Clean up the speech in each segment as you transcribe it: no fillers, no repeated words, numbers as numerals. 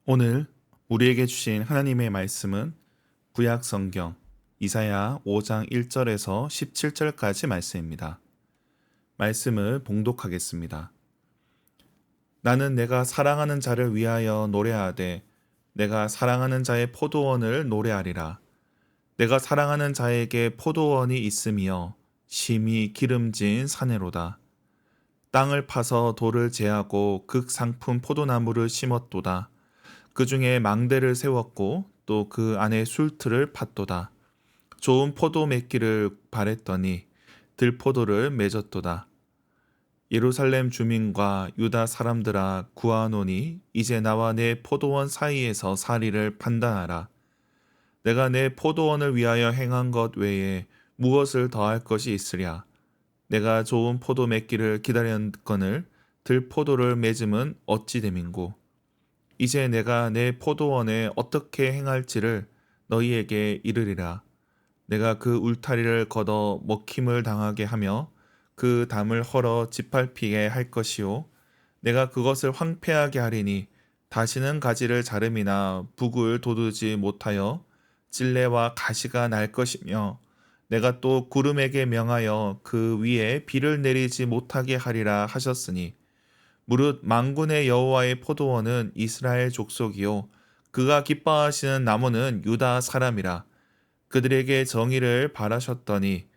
오늘 우리에게 주신 하나님의 말씀은 구약 성경 이사야 5장 1절에서 17절까지 말씀입니다. 말씀을 봉독하겠습니다. 나는 내가 사랑하는 자를 위하여 노래하되 내가 사랑하는 자의 포도원을 노래하리라. 내가 사랑하는 자에게 포도원이 있으며 심히 기름진 사내로다. 땅을 파서 돌을 제하고 극상품 포도나무를 심었도다. 그 중에 망대를 세웠고 또 그 안에 술틀을 팠도다. 좋은 포도 맺기를 바랬더니 들포도를 맺었도다. 예루살렘 주민과 유다 사람들아 구하노니 이제 나와 내 포도원 사이에서 사리를 판단하라. 내가 내 포도원을 위하여 행한 것 외에 무엇을 더할 것이 있으랴. 내가 좋은 포도 맺기를 기다렸거늘 들포도를 맺음은 어찌 됨인고. 이제 내가 내 포도원에 어떻게 행할지를 너희에게 이르리라. 내가 그 울타리를 걷어 먹힘을 당하게 하며 그 담을 헐어 짓밟히게 할 것이요. 내가 그것을 황폐하게 하리니 다시는 가지를 자름이나 북을 돋우지 못하여 찔레와 가시가 날 것이며 내가 또 구름에게 명하여 그 위에 비를 내리지 못하게 하리라 하셨으니 무릇 만군의 여호와의 포도원은 이스라엘 족속이요 그가 기뻐하시는 나무는 유다 사람이라. 그들에게 정의를 바라셨더니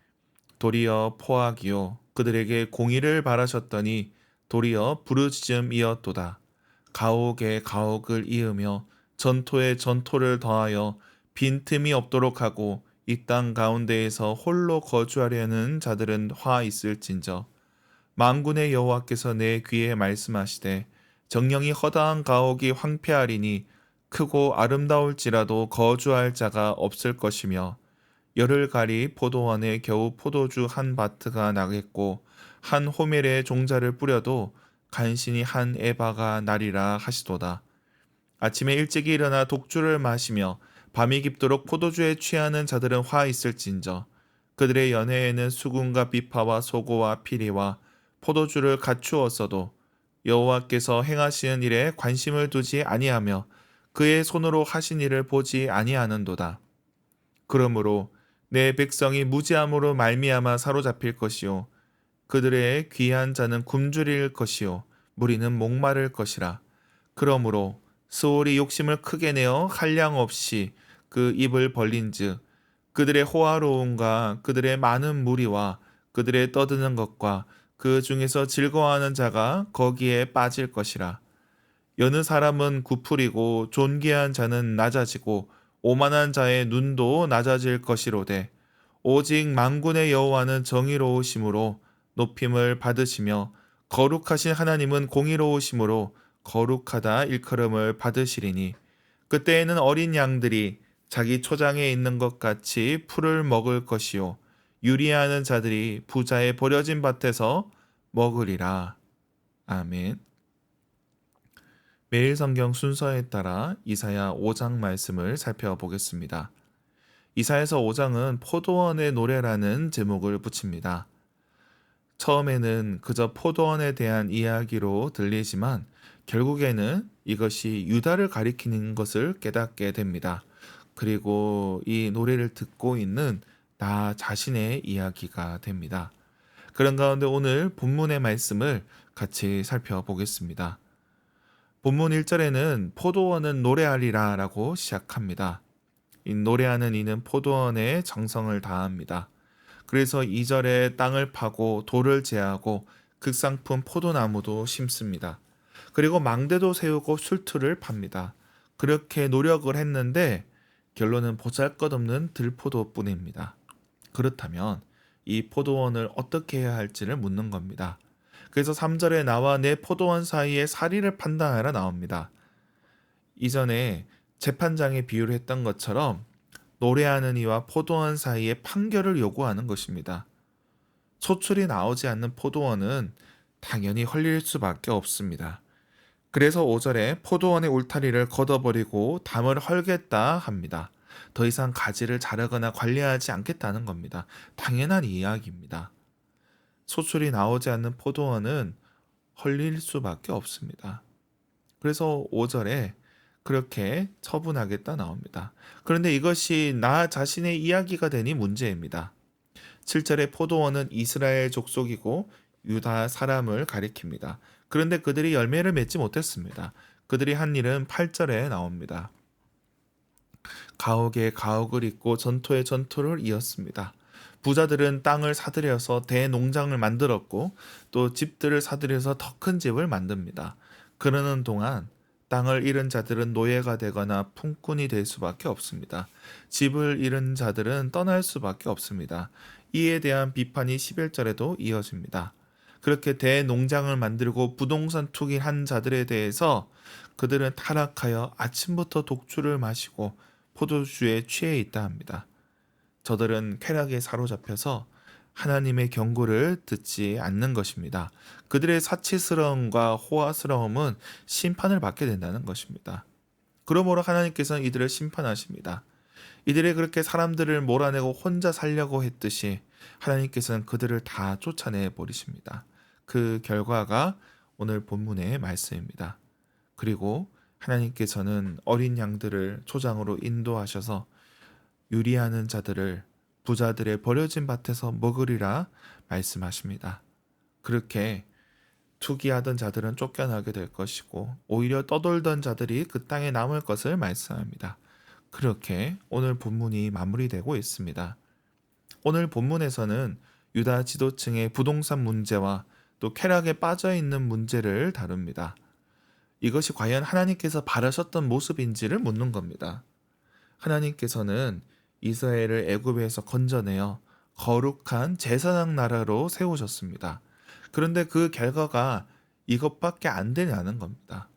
도리어 포악이요 그들에게 공의를 바라셨더니 도리어 부르짖음이었도다. 가옥에 가옥을 이으며 전토에 전토를 더하여 빈틈이 없도록 하고 이 땅 가운데에서 홀로 거주하려는 자들은 화 있을진저. 만군의 여호와께서 내 귀에 말씀하시되 정령이 허다한 가옥이 황폐하리니 크고 아름다울지라도 거주할 자가 없을 것이며 열을 가리 포도원에 겨우 포도주 한 바트가 나겠고 한 호멜에 종자를 뿌려도 간신히 한 에바가 나리라 하시도다. 아침에 일찍이 일어나 독주를 마시며 밤이 깊도록 포도주에 취하는 자들은 화 있을진저. 그들의 연회에는 수군과 비파와 소고와 피리와 포도주를 갖추었어도 여호와께서 행하시는 일에 관심을 두지 아니하며 그의 손으로 하신 일을 보지 아니하는도다. 그러므로 내 백성이 무지함으로 말미암아 사로잡힐 것이요 그들의 귀한 자는 굶주릴 것이요 무리는 목마를 것이라. 그러므로 스올이 욕심을 크게 내어 한량 없이 그 입을 벌린즉 그들의 호화로움과 그들의 많은 무리와 그들의 떠드는 것과 그 중에서 즐거워하는 자가 거기에 빠질 것이라. 여느 사람은 구풀이고 존귀한 자는 낮아지고 오만한 자의 눈도 낮아질 것이로되 오직 만군의 여호와는 정의로우심으로 높임을 받으시며 거룩하신 하나님은 공의로우심으로 거룩하다 일컬음을 받으시리니 그때에는 어린 양들이 자기 초장에 있는 것 같이 풀을 먹을 것이요 유리하는 자들이 부자의 버려진 밭에서 먹으리라. 아멘. 매일 성경 순서에 따라 이사야 5장 말씀을 살펴보겠습니다. 이사야서 5장은 포도원의 노래라는 제목을 붙입니다. 처음에는 그저 포도원에 대한 이야기로 들리지만 결국에는 이것이 유다를 가리키는 것을 깨닫게 됩니다. 그리고 이 노래를 듣고 있는 나 자신의 이야기가 됩니다. 그런 가운데 오늘 본문의 말씀을 같이 살펴보겠습니다. 본문 1절에는 포도원은 노래하리라 라고 시작합니다. 이 노래하는 이는 포도원에 정성을 다합니다. 그래서 2절에 땅을 파고 돌을 제하고 극상품 포도나무도 심습니다. 그리고 망대도 세우고 술틀을 팝니다. 그렇게 노력을 했는데 결론은 보잘것없는 들포도뿐입니다. 그렇다면 이 포도원을 어떻게 해야 할지를 묻는 겁니다. 그래서 3절에 나와 내 포도원 사이에 사리를 판단하라 나옵니다. 이전에 재판장에 비유를 했던 것처럼 노래하는 이와 포도원 사이에 판결을 요구하는 것입니다. 소출이 나오지 않는 포도원은 당연히 헐릴 수밖에 없습니다. 그래서 5절에 포도원의 울타리를 걷어버리고 담을 헐겠다 합니다. 더 이상 가지를 자르거나 관리하지 않겠다는 겁니다. 당연한 이야기입니다. 소출이 나오지 않는 포도원은 헐릴 수밖에 없습니다. 그래서 5절에 그렇게 처분하겠다 나옵니다. 그런데 이것이 나 자신의 이야기가 되니 문제입니다. 7절의 포도원은 이스라엘 족속이고 유다 사람을 가리킵니다. 그런데 그들이 열매를 맺지 못했습니다. 그들이 한 일은 8절에 나옵니다. 가옥에 가옥을 잇고 전토에 전토를 이었습니다. 부자들은 땅을 사들여서 대농장을 만들었고 또 집들을 사들여서 더 큰 집을 만듭니다. 그러는 동안 땅을 잃은 자들은 노예가 되거나 품꾼이 될 수밖에 없습니다. 집을 잃은 자들은 떠날 수밖에 없습니다. 이에 대한 비판이 11절에도 이어집니다. 그렇게 대농장을 만들고 부동산 투기한 자들에 대해서 그들은 타락하여 아침부터 독주를 마시고 포도주에 취해 있다 합니다. 저들은 쾌락에 사로잡혀서 하나님의 경고를 듣지 않는 것입니다. 그들의 사치스러움과 호화스러움은 심판을 받게 된다는 것입니다. 그러므로 하나님께서는 이들을 심판하십니다. 이들이 그렇게 사람들을 몰아내고 혼자 살려고 했듯이 하나님께서는 그들을 다 쫓아내 버리십니다. 그 결과가 오늘 본문의 말씀입니다. 그리고 하나님께서는 어린 양들을 초장으로 인도하셔서 유리하는 자들을 부자들의 버려진 밭에서 먹으리라 말씀하십니다. 그렇게 투기하던 자들은 쫓겨나게 될 것이고 오히려 떠돌던 자들이 그 땅에 남을 것을 말씀합니다. 그렇게 오늘 본문이 마무리되고 있습니다. 오늘 본문에서는 유다 지도층의 부동산 문제와 또 쾌락에 빠져 있는 문제를 다룹니다. 이것이 과연 하나님께서 바라셨던 모습인지를 묻는 겁니다. 하나님께서는 이스라엘을 애굽에서 건져내어 거룩한 제사장 나라로 세우셨습니다. 그런데 그 결과가 이것밖에 안 되냐는 겁니다.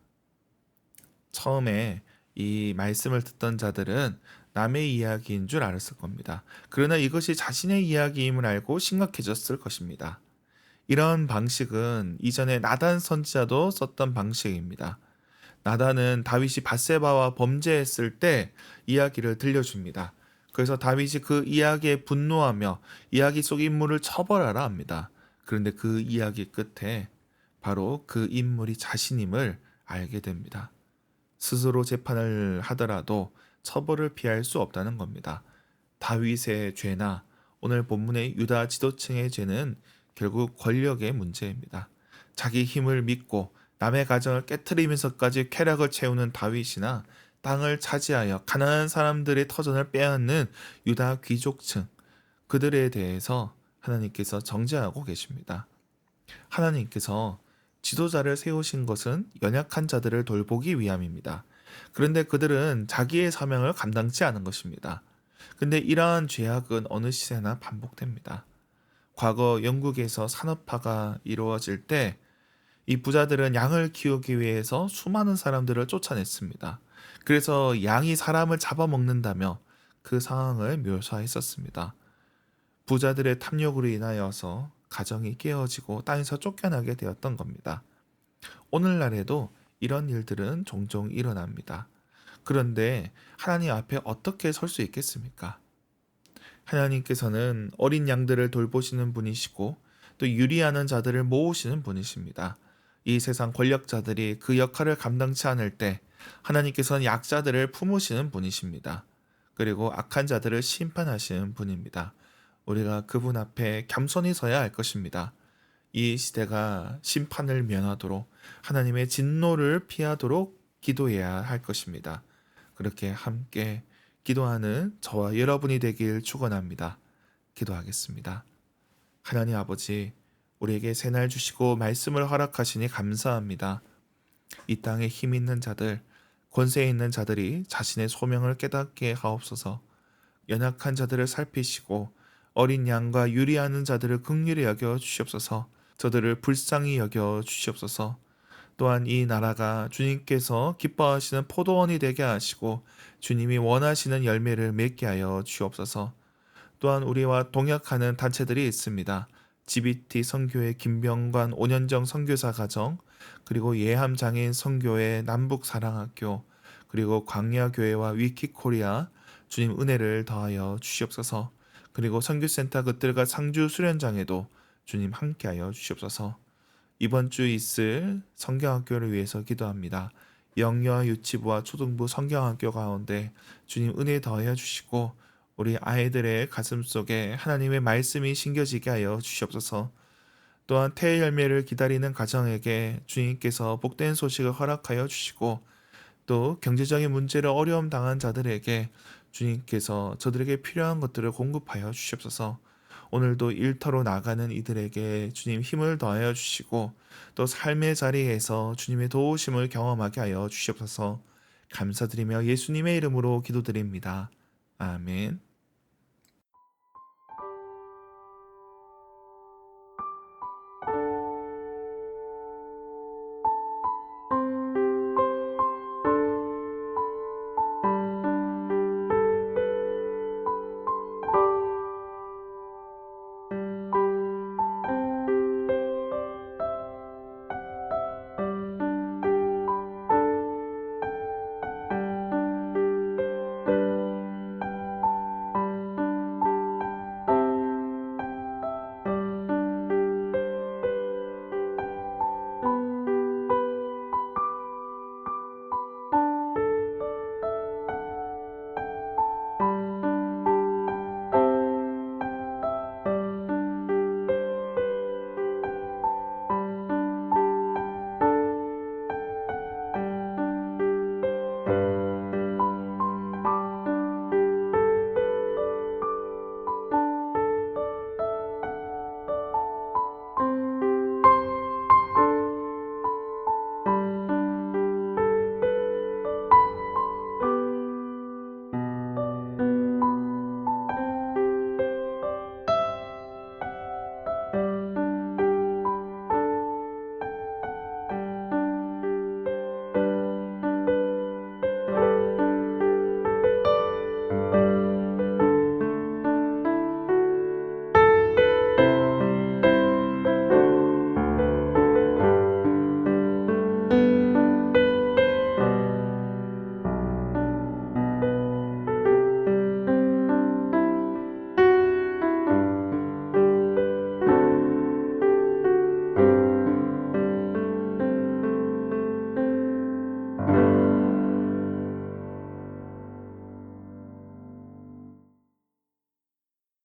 처음에 이 말씀을 듣던 자들은 남의 이야기인 줄 알았을 겁니다. 그러나 이것이 자신의 이야기임을 알고 심각해졌을 것입니다. 이런 방식은 이전에 나단 선지자도 썼던 방식입니다. 나단은 다윗이 밧세바와 범죄했을 때 이야기를 들려줍니다. 그래서 다윗이 그 이야기에 분노하며 이야기 속 인물을 처벌하라 합니다. 그런데 그 이야기 끝에 바로 그 인물이 자신임을 알게 됩니다. 스스로 재판을 하더라도 처벌을 피할 수 없다는 겁니다. 다윗의 죄나 오늘 본문의 유다 지도층의 죄는 결국 권력의 문제입니다. 자기 힘을 믿고 남의 가정을 깨트리면서까지 쾌락을 채우는 다윗이나 땅을 차지하여 가난한 사람들의 터전을 빼앗는 유다 귀족층, 그들에 대해서 하나님께서 정죄하고 계십니다. 하나님께서 지도자를 세우신 것은 연약한 자들을 돌보기 위함입니다. 그런데 그들은 자기의 사명을 감당치 않은 것입니다. 근데 이러한 죄악은 어느 시대나 반복됩니다. 과거 영국에서 산업화가 이루어질 때 이 부자들은 양을 키우기 위해서 수많은 사람들을 쫓아냈습니다. 그래서 양이 사람을 잡아먹는다며 그 상황을 묘사했었습니다. 부자들의 탐욕으로 인하여서 가정이 깨어지고 땅에서 쫓겨나게 되었던 겁니다. 오늘날에도 이런 일들은 종종 일어납니다. 그런데 하나님 앞에 어떻게 설 수 있겠습니까? 하나님께서는 어린 양들을 돌보시는 분이시고 또 유리하는 자들을 모으시는 분이십니다. 이 세상 권력자들이 그 역할을 감당치 않을 때 하나님께서는 약자들을 품으시는 분이십니다. 그리고 악한 자들을 심판하시는 분입니다. 우리가 그분 앞에 겸손히 서야 할 것입니다. 이 시대가 심판을 면하도록 하나님의 진노를 피하도록 기도해야 할 것입니다. 그렇게 함께 기도하는 저와 여러분이 되길 축원합니다. 기도하겠습니다. 하나님 아버지, 우리에게 새날 주시고 말씀을 허락하시니 감사합니다. 이 땅에 힘 있는 자들, 권세 있는 자들이 자신의 소명을 깨닫게 하옵소서. 연약한 자들을 살피시고 어린 양과 유리하는 자들을 긍휼히 여겨 주시옵소서. 저들을 불쌍히 여겨 주시옵소서. 또한 이 나라가 주님께서 기뻐하시는 포도원이 되게 하시고 주님이 원하시는 열매를 맺게 하여 주옵소서. 또한 우리와 동역하는 단체들이 있습니다. GBT 선교회 김병관 5년정 선교사 가정, 그리고 예함 장애인 선교회 남북사랑학교, 그리고 광야교회와 위키코리아, 주님 은혜를 더하여 주시옵소서. 그리고 선교센터 그들과 상주 수련장에도 주님 함께하여 주시옵소서. 이번 주 있을 성경학교를 위해서 기도합니다. 영유아 유치부와 초등부 성경학교 가운데 주님 은혜 더하여 주시고 우리 아이들의 가슴 속에 하나님의 말씀이 심겨지게 하여 주시옵소서. 또한 태의 열매를 기다리는 가정에게 주님께서 복된 소식을 허락하여 주시고 또 경제적인 문제로 어려움 당한 자들에게 주님께서 저들에게 필요한 것들을 공급하여 주시옵소서. 오늘도 일터로 나가는 이들에게 주님 힘을 더하여 주시고 또 삶의 자리에서 주님의 도우심을 경험하게 하여 주시옵소서. 감사드리며 예수님의 이름으로 기도드립니다. 아멘.